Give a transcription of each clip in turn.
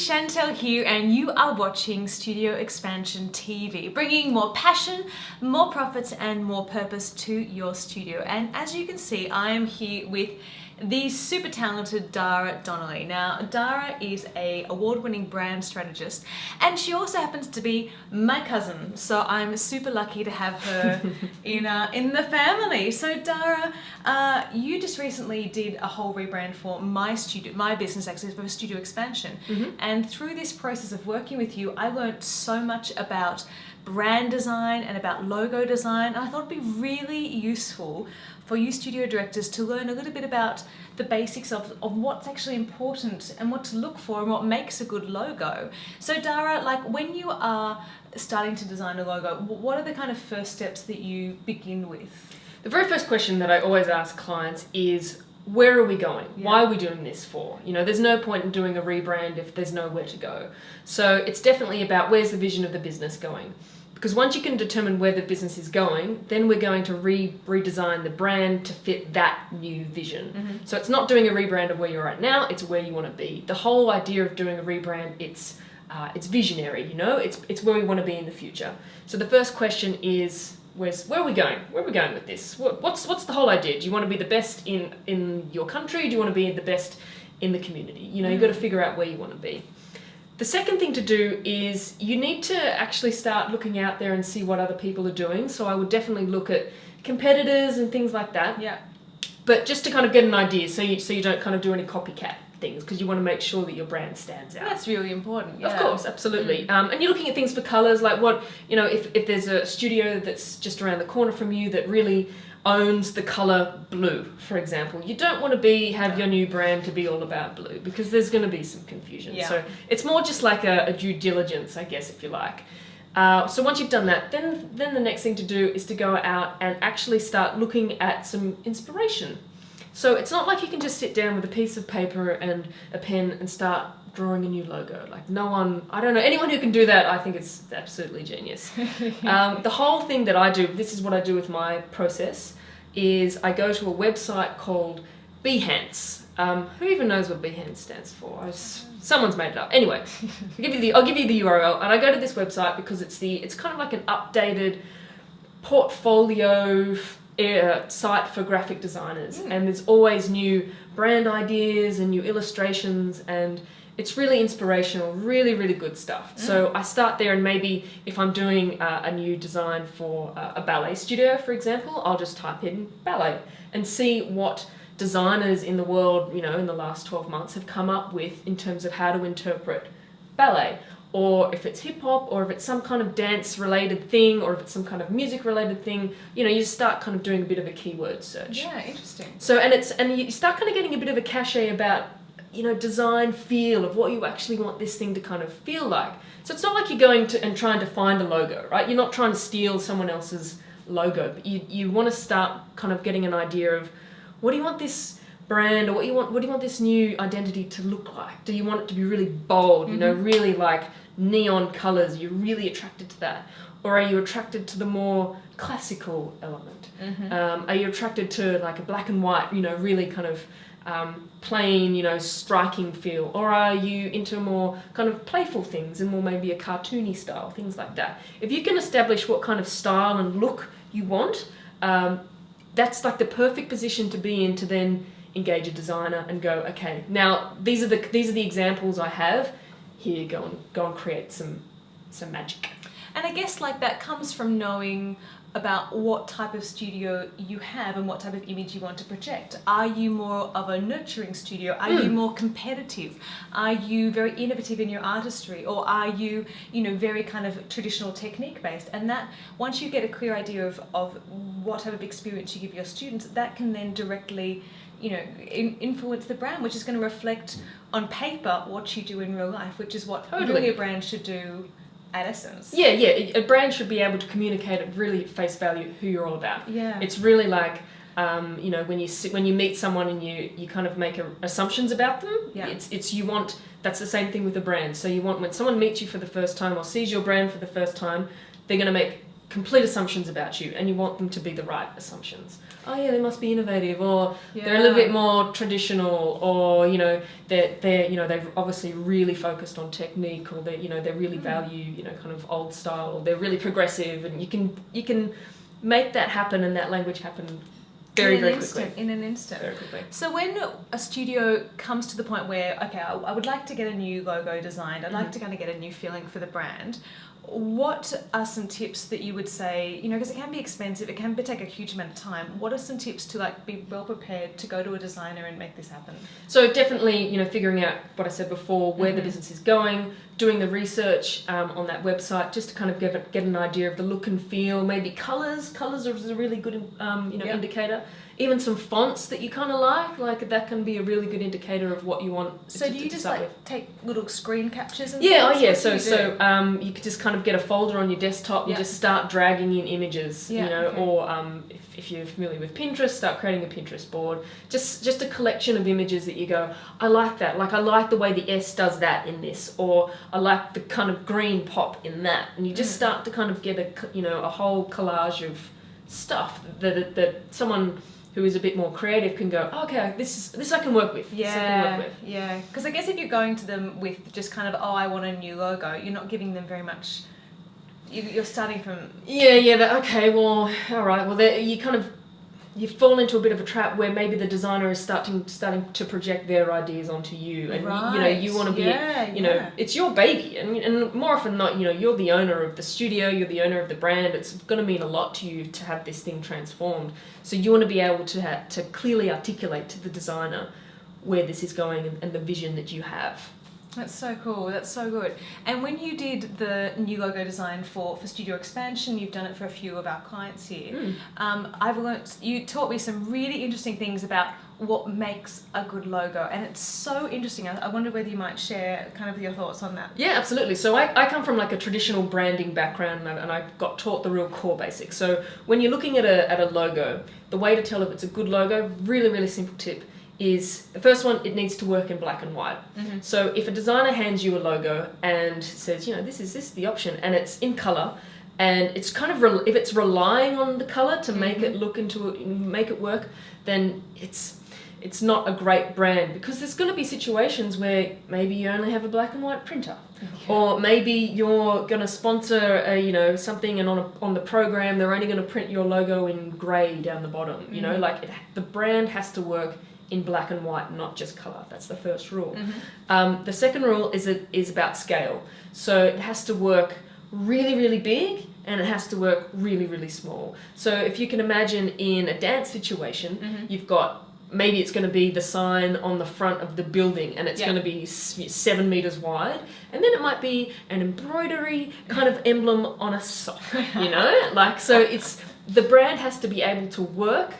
Chantel here, and you are watching Studio Expansion TV, bringing more passion, more profits, and more purpose to your studio. And as you can see, I am here with the super talented Dara Donnelly. Now, Dara is an award-winning brand strategist, and she also happens to be my cousin, so I'm super lucky to have her in the family. So Dara, you just recently did a whole rebrand for my business, actually, for Studio Expansion. And through this process of working with you, I learned so much about brand design and about logo design. I thought it'd be really useful for you studio directors to learn a little bit about the basics of what's actually important and what to look for and what makes a good logo. So Dara, like when you are starting to design a logo, what are the kind of first steps that you begin with? The very first question that I always ask clients is, where are we going? Yeah. Why are we doing this for? You know, there's no point in doing a rebrand if there's nowhere to go. So it's definitely about where's the vision of the business going. Because once you can determine where the business is going, then we're going to redesign the brand to fit that new vision. So it's not doing a rebrand of where you're at now, it's where you want to be. The whole idea of doing a rebrand, it's visionary, you know, it's where we want to be in the future. So the first question is, where are we going? Where are we going with this? What's the whole idea? Do you want to be the best in your country? Do you want to be the best in the community? You know, you've got to figure out where you want to be. The second thing to do is you need to actually start looking out there and see what other people are doing. So I would definitely look at competitors and things like that. Yeah. But just to kind of get an idea, so you don't kind of do any copycat things, because you want to make sure that your brand stands out. That's really important. Yeah. Of course, absolutely. And you're looking at things for colours, like what, you know, if there's a studio that's just around the corner from you that really owns the colour blue, for example, you don't want to have your new brand to be all about blue, because there's going to be some confusion. Yeah. So it's more just like a due diligence, I guess, if you like. So once you've done that, then the next thing to do is to go out and actually start looking at some inspiration. So it's not like you can just sit down with a piece of paper and a pen and start drawing a new logo. Like I don't know, anyone who can do that, I think it's absolutely genius. The whole thing that I do, this is what I do with my process, is I go to a website called Behance. Who even knows what Behance stands for? Someone's made it up. Anyway, I'll give you the URL, and I go to this website because it's kind of like an updated portfolio site for graphic designers, and there's always new brand ideas and new illustrations, and it's really inspirational, really, really good stuff. So I start there, and maybe if I'm doing a new design for a ballet studio, for example, I'll just type in ballet and see what designers in the world, you know, in the last 12 months have come up with in terms of how to interpret ballet. Or if it's hip hop, or if it's some kind of dance related thing, or if it's some kind of music related thing, you know, you start kind of doing a bit of a keyword search. Yeah, interesting. So, and you start kind of getting a bit of a cachet about, you know, design feel of what you actually want this thing to kind of feel like. So it's not like you're going to and trying to find a logo, right? You're not trying to steal someone else's logo, but you want to start kind of getting an idea of, what do you want this brand, or what do you want this new identity to look like? Do you want it to be really bold, you know, really like neon colors? You're really attracted to that? Or are you attracted to the more classical element? Are you attracted to like a black and white, you know, really kind of plain, you know, striking feel? Or are you into more kind of playful things and more maybe a cartoony style, things like that? If you can establish what kind of style and look you want, that's like the perfect position to be in to then engage a designer and go, okay, now these are the examples I have. Here, go and create some magic. And I guess like that comes from knowing about what type of studio you have and what type of image you want to project. Are you more of a nurturing studio? Are you more competitive? Are you very innovative in your artistry? Or are you, you know, very kind of traditional technique based? And that, once you get a clear idea of what type of experience you give your students, that can then directly, you know, influence the brand, which is going to reflect on paper what you do in real life, which is what really a brand should do at essence. Yeah, a brand should be able to communicate at really face value who you're all about. Yeah. It's really like, you know, when you meet someone and you kind of make assumptions about them. Yeah. That's the same thing with a brand. So you want, when someone meets you for the first time or sees your brand for the first time, they're going to make complete assumptions about you, and you want them to be the right assumptions. Oh yeah, they must be innovative, or they're a little bit more traditional, or they're obviously really focused on technique, or they really value kind of old style, or they're really progressive, and you can make that happen and that language happen very quickly. In an instant. Very quickly. So when a studio comes to the point where, okay, I would like to get a new logo designed, I'd like to kind of get a new feeling for the brand, what are some tips that you would say, because it can be expensive, it can take a huge amount of time. What are some tips to be well prepared to go to a designer and make this happen? So definitely, figuring out what I said before, where the business is going, doing the research on that website, just to kind of get an idea of the look and feel. Maybe colours is a really good indicator. Even some fonts that you kind of like that can be a really good indicator of what you want. So do you just take little screen captures and So you could just kind of get a folder on your desktop and just start dragging in images, or if you're familiar with Pinterest, start creating a Pinterest board. Just a collection of images that you go, I like that. I like the way the S does that in this, or I like the kind of green pop in that. And you just start to kind of get a whole collage of stuff that someone who is a bit more creative can go, oh, okay, this I can work with. Yeah. Because I guess if you're going to them with just kind of, I want a new logo, you're not giving them very much. You're starting from. Okay, well, all right. Well, you fall into a bit of a trap where maybe the designer is starting to project their ideas onto you, and you want to be, it's your baby, and more often than not, you're the owner of the studio, you're the owner of the brand. It's going to mean a lot to you to have this thing transformed. So you want to be able to clearly articulate to the designer where this is going and the vision that you have. That's so cool. That's so good. And when you did the new logo design for Studio Expansion, you've done it for a few of our clients here. You taught me some really interesting things about what makes a good logo, and it's so interesting. I wonder whether you might share kind of your thoughts on that. Yeah, absolutely. So I come from a traditional branding background, and I got taught the real core basics. So when you're looking at a logo, the way to tell if it's a good logo, really, really simple tip, is the first one, it needs to work in black and white. So if a designer hands you a logo and says, this is the option, and it's in color, and it's kind of if it's relying on the color to make it make it work, then it's not a great brand, because there's going to be situations where maybe you only have a black and white printer, or maybe you're going to sponsor something, and on the program they're only going to print your logo in grey down the bottom. The brand has to work in black and white, not just color. That's the first rule. The second rule is about scale. So it has to work really, really big, and it has to work really, really small. So if you can imagine in a dance situation, you've got, maybe it's going to be the sign on the front of the building, and it's going to be 7 meters wide, and then it might be an embroidery kind of emblem on a sock, so it's, the brand has to be able to work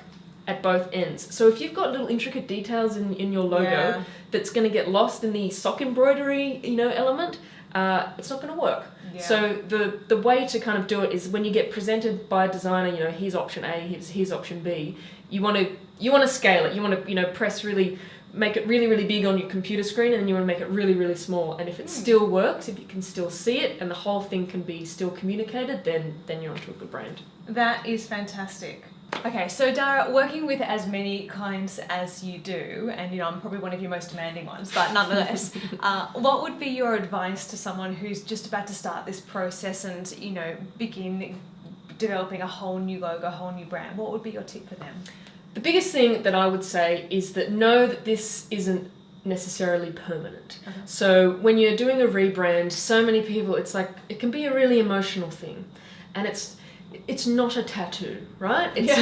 at both ends. So if you've got little intricate details in your logo that's going to get lost in the sock embroidery, element, it's not going to work. So the way to kind of do it is, when you get presented by a designer, here's option A, here's option B, you want to scale it. You want to press really, make it really, really big on your computer screen, and then you want to make it really, really small. And if it still works, if you can still see it, and the whole thing can be still communicated, then you're onto a good brand. That is fantastic. Okay, so Dara, working with as many clients as you do, and I'm probably one of your most demanding ones, but nonetheless, what would be your advice to someone who's just about to start this process and begin developing a whole new logo, a whole new brand? What would be your tip for them? The biggest thing that I would say is that know that this isn't necessarily permanent. So when you're doing a rebrand, so many people, it's like, it can be a really emotional thing, and it's not a tattoo, right? It's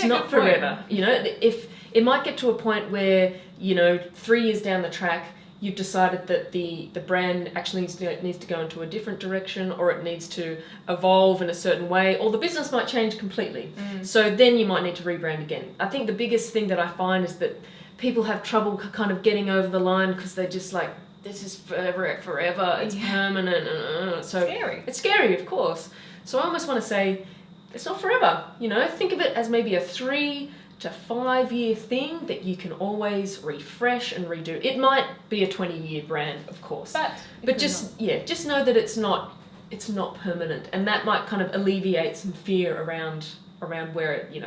not forever. If it might get to a point where 3 years down the track, you've decided that the brand actually needs to go into a different direction, or it needs to evolve in a certain way, or the business might change completely. So then you might need to rebrand again. I think the biggest thing that I find is that people have trouble kind of getting over the line, because they're just like, this is forever, it's permanent. So scary. It's scary, of course. So I almost want to say, it's not forever. Think of it as maybe a 3 to 5 year thing that you can always refresh and redo. It might be a 20-year brand, of course, but just know that it's not it's not permanent, and that might kind of alleviate some fear around where it,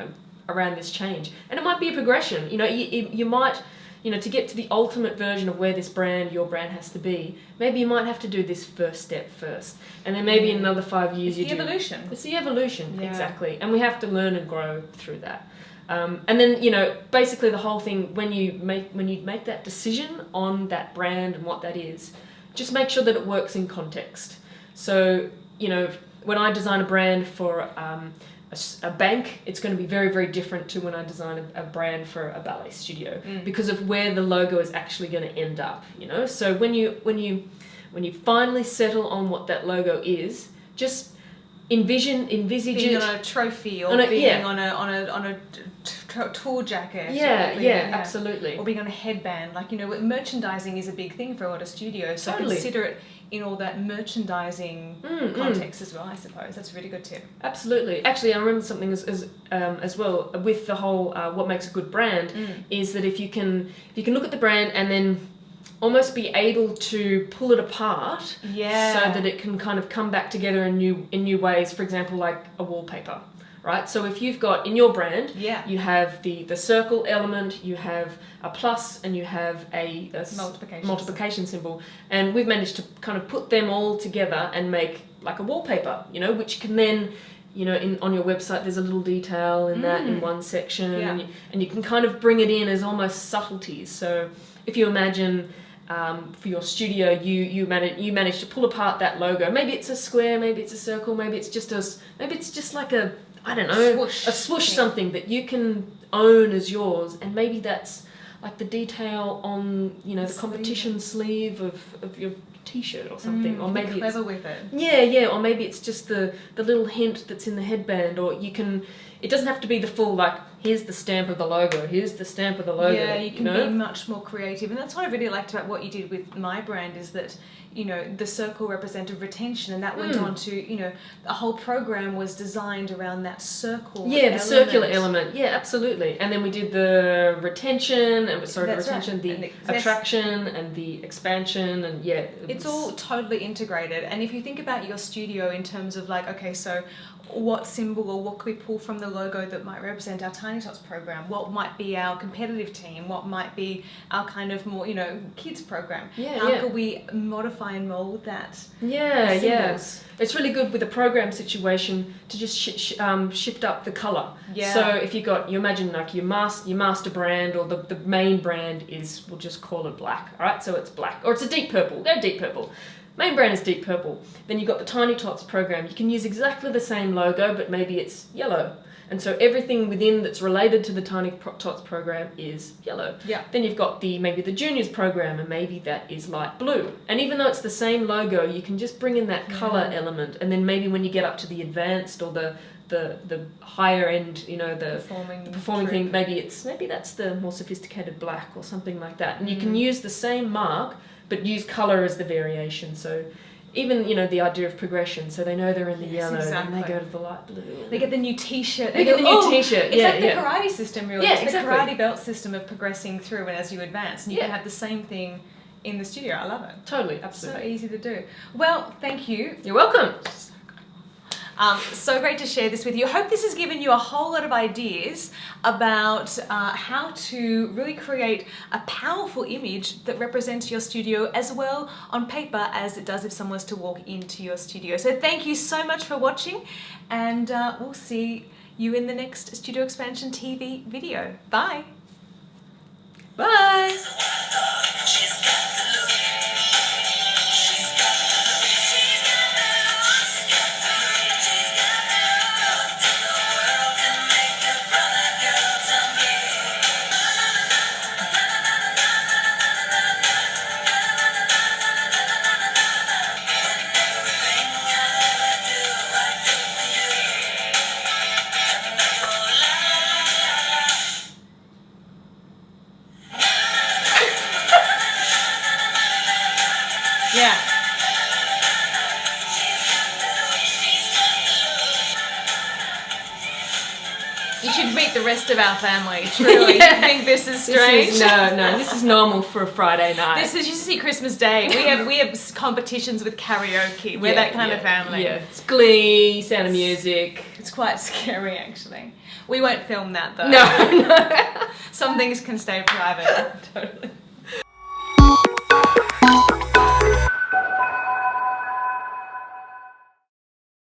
around this change. And it might be a progression. You might, to get to the ultimate version of where your brand has to be, maybe you might have to do this first step first, and then maybe in another 5 years it's the evolution. It's the evolution, exactly, and we have to learn and grow through that. And then, basically the whole thing, when you make that decision on that brand and what that is, just make sure that it works in context. So, when I design a brand for a bank, it's going to be very, very different to when I design a brand for a ballet studio, because of where the logo is actually going to end up. So when you finally settle on what that logo is, just envisage being it on a trophy, or being on a tour jacket. Absolutely. Or being on a headband. Merchandising is a big thing for a lot of studios, so Totally. consider it in all that merchandising context as well, I suppose. That's a really good tip. Absolutely. Actually, I remember something as well with the whole what makes a good brand is that if you can look at the brand and then almost be able to pull it apart, so that it can kind of come back together in new ways. For example, like a wallpaper, right? So if you've got in your brand, you have the circle element, you have a plus, and you have a multiplication symbol, and we've managed to kind of put them all together and make like a wallpaper, which can then, on your website, there's a little detail in that in one section, and you can kind of bring it in as almost subtleties. So if you imagine, for your studio, you manage to pull apart that logo. Maybe it's a square, maybe it's a circle, maybe it's just like a, I don't know, a swoosh something that you can own as yours, and maybe that's like the detail on the competition sleeve of your t-shirt or something, or maybe clever it's with it. Or maybe it's just the little hint that's in the headband, or it doesn't have to be the full, like, here's the stamp of the logo, here's the stamp of the logo. Yeah, you can be much more creative. And that's what I really liked about what you did with my brand, is that, the circle represented retention, and that went on to, the whole program was designed around that circle the circular element. Yeah, absolutely. And then we did the retention, and the attraction and the expansion, and it's all totally integrated. And if you think about your studio in terms of like, okay, so what symbol or what could we pull from the logo that might represent our Tiny Tots program? What might be our competitive team? What might be our kind of more, kids program? How could we modify and mold that? It's really good with a program situation to just shift up the color. So if you imagine like your master brand, or the main brand is, we'll just call it black, all right? So it's black, or it's a deep purple. Go deep purple. Main brand is deep purple. Then you've got the Tiny Tots program. You can use exactly the same logo, but maybe it's yellow. And so everything within that's related to the Tiny Tots program is yellow. Then you've got maybe the Juniors program, and maybe that is light blue. And even though it's the same logo, you can just bring in that color element. And then maybe when you get up to the advanced or the higher end, the performing thing, maybe that's the more sophisticated black or something like that. And you can use the same mark, but use colour as the variation. So even, the idea of progression, so they know they're in the yellow, and they go to the light blue. They get the new t-shirt. They get the new t-shirt, It's like the karate system, really. Yeah, it's exactly. the karate belt system of progressing through and as you advance. And you can have the same thing in the studio. I love it. Totally, absolutely. So easy to do. Well, thank you. You're welcome. So great to share this with you. I hope this has given you a whole lot of ideas about how to really create a powerful image that represents your studio as well on paper as it does if someone was to walk into your studio. So thank you so much for watching, and we'll see you in the next Studio Expansion TV video. Bye. Bye. You should meet the rest of our family. Truly, Yeah. you think this is strange? No, this is normal for a Friday night. This is usually Christmas Day. We have competitions with karaoke. We're that kind of family. Yeah, it's Glee, Sound of Music. It's quite scary, actually. We won't film that though. No. Some things can stay private. Totally.